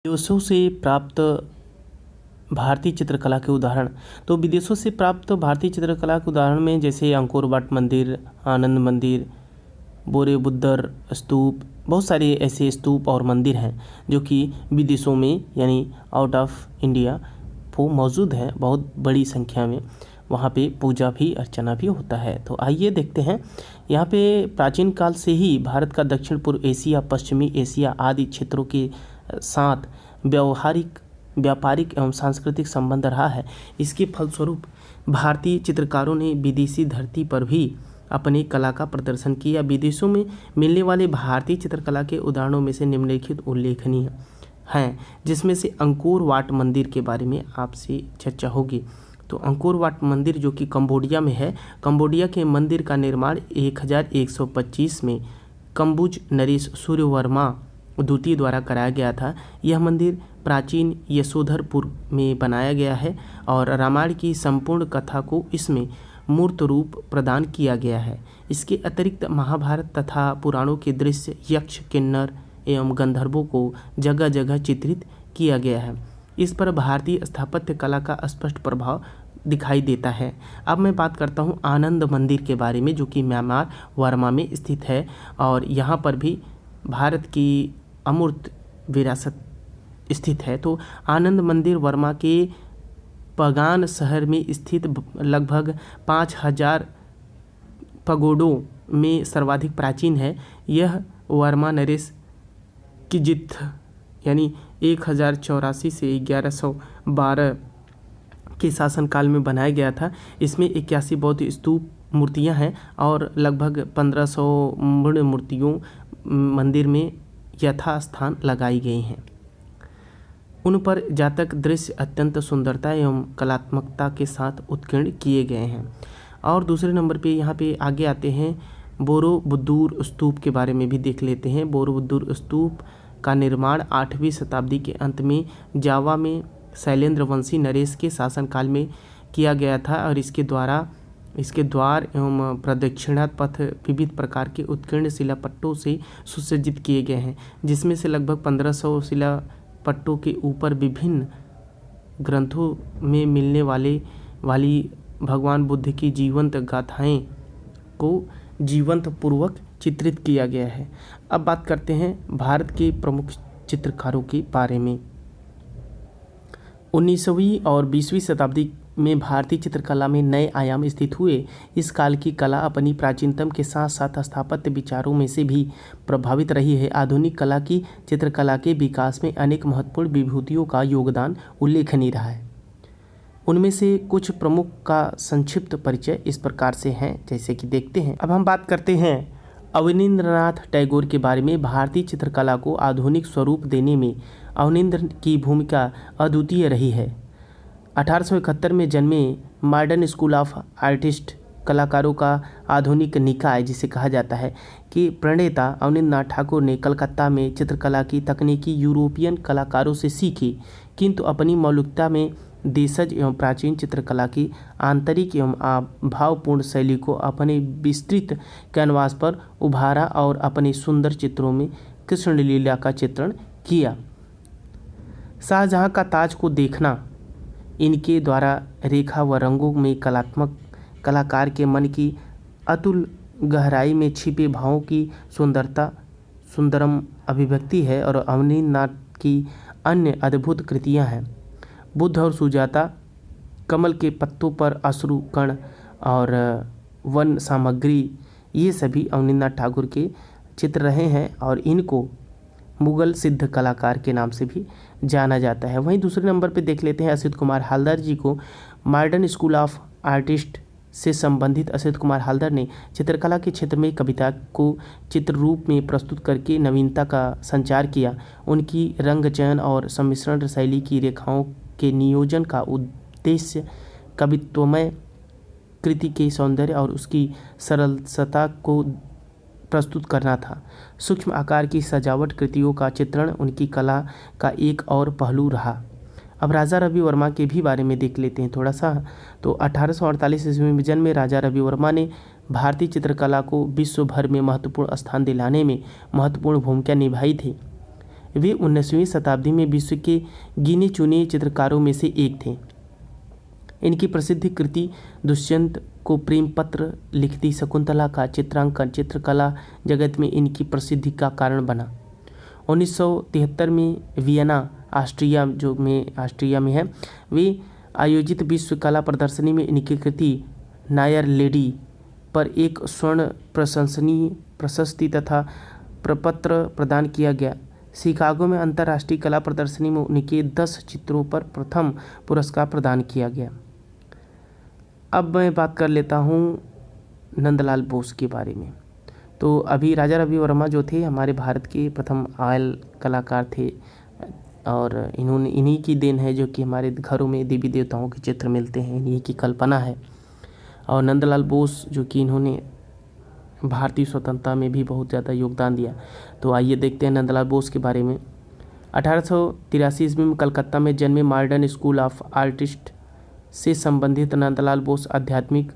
विदेशों से प्राप्त भारतीय चित्रकला के उदाहरण। तो विदेशों से प्राप्त भारतीय चित्रकला के उदाहरण में जैसे अंकोर वाट मंदिर, आनंद मंदिर, बोरेबुद्दर स्तूप, बहुत सारे ऐसे स्तूप और मंदिर हैं जो कि विदेशों में यानी आउट ऑफ इंडिया वो मौजूद हैं। बहुत बड़ी संख्या में वहाँ पे पूजा भी अर्चना भी होता है। तो आइए देखते हैं। यहाँ पे प्राचीन काल से ही भारत का दक्षिण पूर्व एशिया, पश्चिमी एशिया आदि क्षेत्रों के साथ व्यापारिक एवं सांस्कृतिक संबंध रहा है। इसके फलस्वरूप भारतीय चित्रकारों ने विदेशी धरती पर भी अपनी कला का प्रदर्शन किया। विदेशों में मिलने वाले भारतीय चित्रकला के उदाहरणों में से निम्नलिखित उल्लेखनीय हैं, जिसमें से अंकोर वाट मंदिर के बारे में आपसे चर्चा होगी। तो अंकोर वाट मंदिर जो कि कंबोडिया में है, कंबोडिया के मंदिर का निर्माण 1125 में कंबुज नरेश सूर्यवर्मा द्वितीय द्वारा कराया गया था। यह मंदिर प्राचीन यशोधरपुर में बनाया गया है और रामायण की संपूर्ण कथा को इसमें मूर्त रूप प्रदान किया गया है। इसके अतिरिक्त महाभारत तथा पुराणों के दृश्य, यक्ष, किन्नर एवं गंधर्वों को जगह जगह चित्रित किया गया है। इस पर भारतीय स्थापत्य कला का स्पष्ट प्रभाव दिखाई देता है। अब मैं बात करता हूँ आनंद मंदिर के बारे में, जो कि म्यांमार बर्मा में स्थित है और यहाँ पर भी भारत की अमूर्त विरासत स्थित है। तो आनंद मंदिर बर्मा के पगान शहर में स्थित लगभग 5000 पगोडों में सर्वाधिक प्राचीन है। यह वर्मा नरेश किजिथ यानी 1084 से 1112 के शासनकाल में बनाया गया था। इसमें 81 बौद्ध स्तूप मूर्तियां हैं और लगभग 1500 मूर्ण मूर्तियों मंदिर में यथास्थान लगाई गई हैं। उन पर जातक दृश्य अत्यंत सुंदरता एवं कलात्मकता के साथ उत्कीर्ण किए गए हैं। और दूसरे नंबर पे यहाँ पे आगे आते हैं बोरोबुद्दूर स्तूप के बारे में भी देख लेते हैं। बोरोबुद्दूर स्तूप का निर्माण 8वीं शताब्दी के अंत में जावा में शैलेंद्र वंशी नरेश के शासनकाल में किया गया था और इसके द्वार एवं प्रदक्षिणा पथ विविध प्रकार के उत्कीर्ण शिलापट्टों से सुसज्जित किए गए हैं, जिसमें से लगभग 1500 शिलापट्टों के ऊपर विभिन्न ग्रंथों में मिलने वाली भगवान बुद्ध की जीवंत गाथाएं को जीवंत पूर्वक चित्रित किया गया है। अब बात करते हैं भारत के प्रमुख चित्रकारों के बारे में। 19वीं और 20वीं शताब्दी में भारतीय चित्रकला में नए आयाम स्थित हुए। इस काल की कला अपनी प्राचीनतम के साथ साथ स्थापत्य विचारों में से भी प्रभावित रही है। आधुनिक कला की चित्रकला के विकास में अनेक महत्वपूर्ण विभूतियों का योगदान उल्लेखनीय रहा है। उनमें से कुछ प्रमुख का संक्षिप्त परिचय इस प्रकार से हैं, जैसे कि देखते हैं। अब हम बात करते हैं अवनींद्रनाथ टैगोर के बारे में। भारतीय चित्रकला को आधुनिक स्वरूप देने में अवनींद्र की भूमिका अद्वितीय रही है। 1871 में जन्मे मॉडर्न स्कूल ऑफ आर्टिस्ट कलाकारों का आधुनिक निकाय जिसे कहा जाता है कि प्रणेता अवनींद्रनाथ ठाकुर ने कलकत्ता में चित्रकला की तकनीकी यूरोपियन कलाकारों से सीखी, किंतु अपनी मौलिकता में देशज एवं प्राचीन चित्रकला की आंतरिक एवं भावपूर्ण शैली को अपने विस्तृत कैनवास पर उभारा और अपने सुंदर चित्रों में कृष्ण लीला का चित्रण किया। शाहजहां का ताज को देखना इनके द्वारा रेखा व रंगों में कलाकार के मन की अतुल गहराई में छिपे भावों की सुंदरम अभिव्यक्ति है। और अवनींद्रनाथ की अन्य अद्भुत कृतियां हैं बुद्ध और सुजाता, कमल के पत्तों पर अश्रु कण और वन सामग्री, ये सभी अवनींद्रनाथ ठाकुर के चित्र रहे हैं और इनको मुगल सिद्ध कलाकार के नाम से भी जाना जाता है। वहीं दूसरे नंबर पे देख लेते हैं असित कुमार हालदार जी को। मॉडर्न स्कूल ऑफ आर्टिस्ट से संबंधित असित कुमार हालदार ने चित्रकला के क्षेत्र में कविता को चित्र रूप में प्रस्तुत करके नवीनता का संचार किया। उनकी रंग चयन और सम्मिश्रण शैली की रेखाओं के नियोजन का उद्देश्य कवित्वमय कृति के सौंदर्य और उसकी सरलता को प्रस्तुत करना था। सूक्ष्म आकार की सजावट कृतियों का चित्रण उनकी कला का एक और पहलू रहा। अब राजा रवि वर्मा के भी बारे में देख लेते हैं थोड़ा सा। तो 1848 ईस्वी में जन्मे राजा रवि वर्मा ने भारतीय चित्रकला को विश्व भर में महत्वपूर्ण स्थान दिलाने में महत्वपूर्ण भूमिका निभाई थी। वे 19वीं शताब्दी में विश्व के गिने चुने चित्रकारों में से एक थे। इनकी प्रसिद्ध कृति दुष्यंत को प्रेम पत्र लिखती शकुंतला का चित्रांकन चित्रकला जगत में इनकी प्रसिद्धि का कारण बना। 1973 में वियना ऑस्ट्रिया में है वे आयोजित विश्व कला प्रदर्शनी में इनकी कृति नायर लेडी पर एक स्वर्ण प्रशस्ति तथा प्रपत्र प्रदान किया गया। शिकागो में अंतर्राष्ट्रीय कला प्रदर्शनी में उनके 10 चित्रों पर प्रथम पुरस्कार प्रदान किया गया। अब मैं बात कर लेता हूँ नंदलाल बोस के बारे में। तो अभी राजा रवि वर्मा जो थे हमारे भारत के प्रथम आयल कलाकार थे और इन्हीं की देन है जो कि हमारे घरों में देवी देवताओं के चित्र मिलते हैं, इन्हीं की कल्पना है। और नंदलाल बोस जो कि इन्होंने भारतीय स्वतंत्रता में भी बहुत ज़्यादा योगदान दिया। तो आइए देखते हैं नंदलाल बोस के बारे में। 1883 ईस्वी में कलकत्ता में जन्मे मॉडर्न स्कूल ऑफ आर्टिस्ट से संबंधित नंदलाल बोस आध्यात्मिक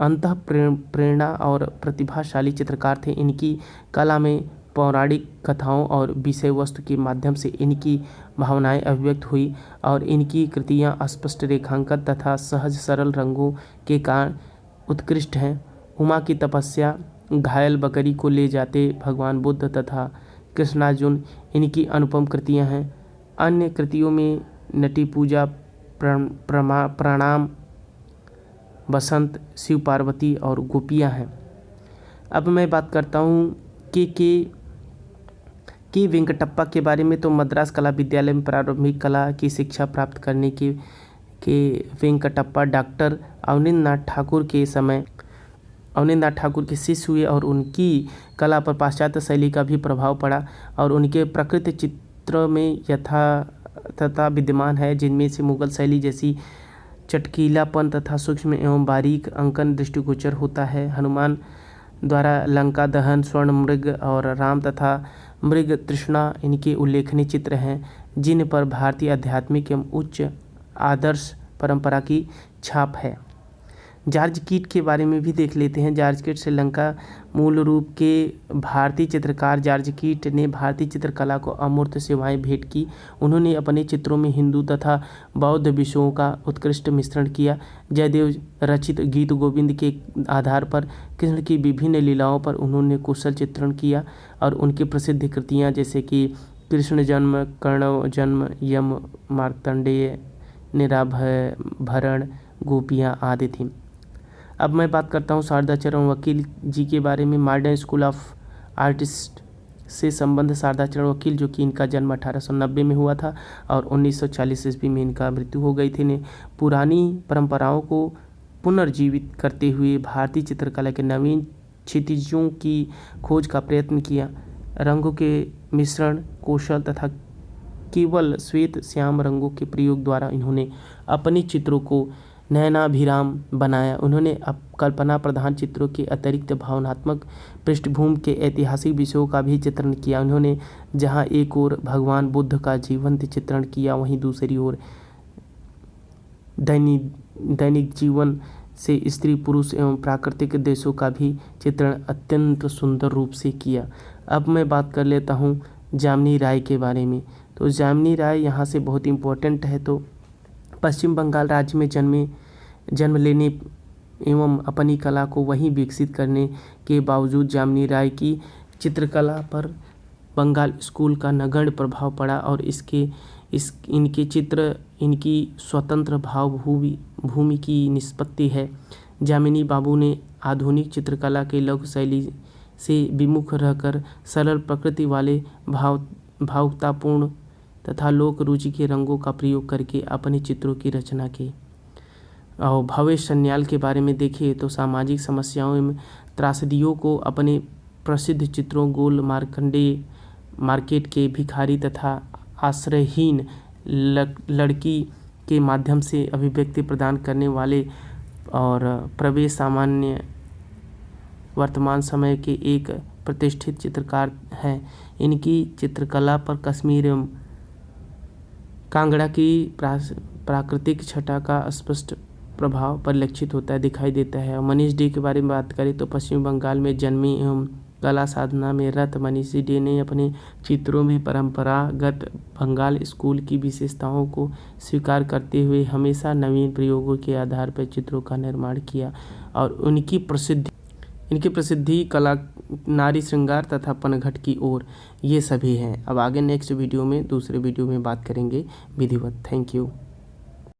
अंतः प्रेरणा और प्रतिभाशाली चित्रकार थे। इनकी कला में पौराणिक कथाओं और विषय वस्तु के माध्यम से इनकी भावनाएं अभिव्यक्त हुई और इनकी कृतियां स्पष्ट रेखांकन तथा सहज सरल रंगों के कारण उत्कृष्ट हैं। उमा की तपस्या, घायल बकरी को ले जाते भगवान बुद्ध तथा कृष्णार्जुन इनकी अनुपम कृतियां हैं। अन्य कृतियों में नटी पूजा, प्रणाम, बसंत, शिव पार्वती और गोपियां हैं। अब मैं बात करता हूँ के वेंकटप्पा के बारे में। तो मद्रास कला विद्यालय में प्रारंभिक कला की शिक्षा प्राप्त करने के वेंकटप्पा डॉक्टर अवनींद्रनाथ ठाकुर के शिष्य हुए और उनकी कला पर पाश्चात्य शैली का भी प्रभाव पड़ा और उनके प्रकृति चित्र में यथार्थता विद्यमान है, जिनमें से मुगल शैली जैसी चटकीलापन तथा सूक्ष्म एवं बारीक अंकन दृष्टिगोचर होता है। हनुमान द्वारा लंका दहन, स्वर्ण मृग और राम तथा मृग तृष्णा इनके उल्लेखनीय चित्र हैं, जिन पर भारतीय आध्यात्मिक एवं उच्च आदर्श परंपरा की छाप है। जॉर्ज कीट के बारे में भी देख लेते हैं। जॉर्ज कीट श्रीलंका मूल रूप के भारतीय चित्रकार जॉर्ज कीट ने भारतीय चित्रकला को अमूर्त सेवाएं भेंट की। उन्होंने अपने चित्रों में हिंदू तथा बौद्ध विषयों का उत्कृष्ट मिश्रण किया। जयदेव रचित गीत गोविंद के आधार पर कृष्ण की विभिन्न लीलाओं पर उन्होंने कुशल चित्रण किया और उनकी प्रसिद्ध कृतियाँ जैसे कि कृष्ण जन्म, कर्ण जन्म, यम, मार्कंडेय, निराभरण, गोपियाँ आदि थीं। अब मैं बात करता हूँ शारदा चरण वकील जी के बारे में। मॉडर्न स्कूल ऑफ आर्टिस्ट से संबंध शारदा चरण वकील जो कि इनका जन्म 1890 में हुआ था और 1940 ईस्वी में इनका मृत्यु हो गई थी, ने पुरानी परंपराओं को पुनर्जीवित करते हुए भारतीय चित्रकला के नवीन क्षितिजों की खोज का प्रयत्न किया। रंगों के मिश्रण, कौशल तथा केवल श्वेत श्याम रंगों के प्रयोग द्वारा इन्होंने अपने चित्रों को नयनाभिराम बनाया। उन्होंने कल्पना प्रधान चित्रों के अतिरिक्त भावनात्मक पृष्ठभूमि के ऐतिहासिक विषयों का भी चित्रण किया। उन्होंने जहां एक ओर भगवान बुद्ध का जीवंत चित्रण किया, वहीं दूसरी ओर दैनिक जीवन से स्त्री पुरुष एवं प्राकृतिक दृश्यों का भी चित्रण अत्यंत सुंदर रूप से किया। अब मैं बात कर लेता हूँ जामिनी राय के बारे में। तो जामिनी राय यहाँ से बहुत इम्पोर्टेंट है। तो पश्चिम बंगाल राज्य में जन्म लेने एवं अपनी कला को वहीं विकसित करने के बावजूद जामिनी राय की चित्रकला पर बंगाल स्कूल का नगण्य प्रभाव पड़ा और इनके चित्र इनकी स्वतंत्र भावभूमि की निष्पत्ति है। जामिनी बाबू ने आधुनिक चित्रकला के लघु शैली से विमुख रहकर सरल प्रकृति वाले भावुकतापूर्ण तथा लोक रुचि के रंगों का प्रयोग करके अपने चित्रों की रचना की। और भवेश सन्याल के बारे में देखिए तो सामाजिक समस्याओं एवं त्रासदियों को अपने प्रसिद्ध चित्रों गोल मार्केट के भिखारी तथा आश्रयहीन लड़की के माध्यम से अभिव्यक्ति प्रदान करने वाले और प्रवेश सामान्य वर्तमान समय के एक प्रतिष्ठित चित्रकार हैं। इनकी चित्रकला पर कश्मीर एवं कांगड़ा की प्राकृतिक छटा का स्पष्ट प्रभाव परिलक्षित होता है, दिखाई देता है। मनीष डे के बारे में बात करें तो पश्चिम बंगाल में जन्मी एवं कला साधना में रत मनीषी डे ने अपने चित्रों में परंपरागत बंगाल स्कूल की विशेषताओं को स्वीकार करते हुए हमेशा नवीन प्रयोगों के आधार पर चित्रों का निर्माण किया और इनकी प्रसिद्धि कला, नारी श्रृंगार तथा पनघट की ओर, ये सभी हैं। अब आगे नेक्स्ट वीडियो में, दूसरे वीडियो में बात करेंगे विधिवत। Thank you.